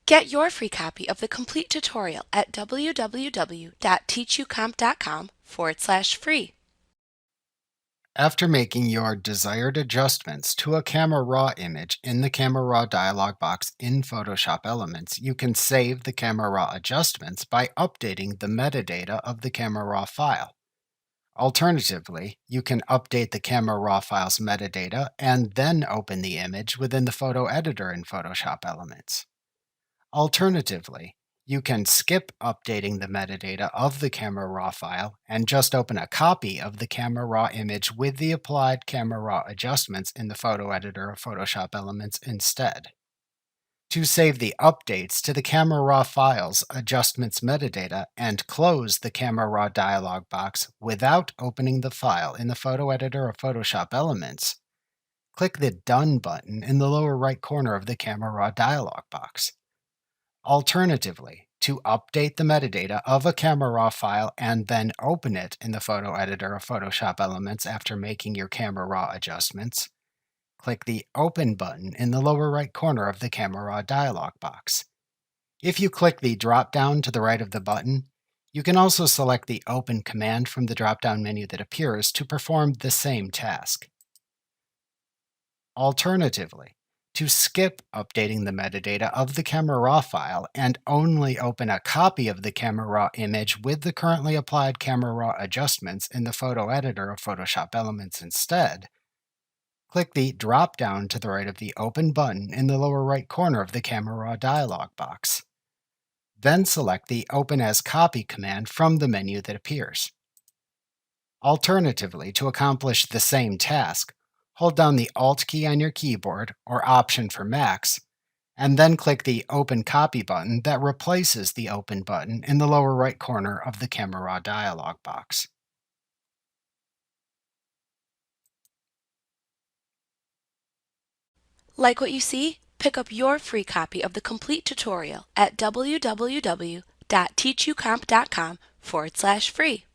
Get your free copy of the complete tutorial at www.teachucomp.com/free. After making your desired adjustments to a Camera Raw image in the Camera Raw dialog box in Photoshop Elements, you can save the Camera Raw adjustments by updating the metadata of the Camera Raw file. Alternatively, you can update the Camera Raw file's metadata and then open the image within the photo editor in Photoshop Elements. Alternatively, you can skip updating the metadata of the Camera Raw file and just open a copy of the Camera Raw image with the applied Camera Raw adjustments in the photo editor of Photoshop Elements instead. To save the updates to the Camera Raw file's adjustments metadata and close the Camera Raw dialog box without opening the file in the photo editor of Photoshop Elements, click the Done button in the lower right corner of the Camera Raw dialog box. Alternatively, to update the metadata of a Camera Raw file and then open it in the photo editor of Photoshop Elements after making your Camera Raw adjustments, click the Open button in the lower right corner of the Camera Raw dialog box. If you click the drop-down to the right of the button, you can also select the Open command from the drop-down menu that appears to perform the same task. Alternatively, to skip updating the metadata of the Camera Raw file and only open a copy of the Camera Raw image with the currently applied Camera Raw adjustments in the photo editor of Photoshop Elements instead, click the drop-down to the right of the Open button in the lower right corner of the Camera Raw dialog box. Then select the Open as Copy command from the menu that appears. Alternatively, to accomplish the same task, hold down the Alt key on your keyboard, or Option for Macs, and then click the Open Copy button that replaces the Open button in the lower right corner of the Camera Raw dialog box. Like what you see? Pick up your free copy of the complete tutorial at www.teachucomp.com/free.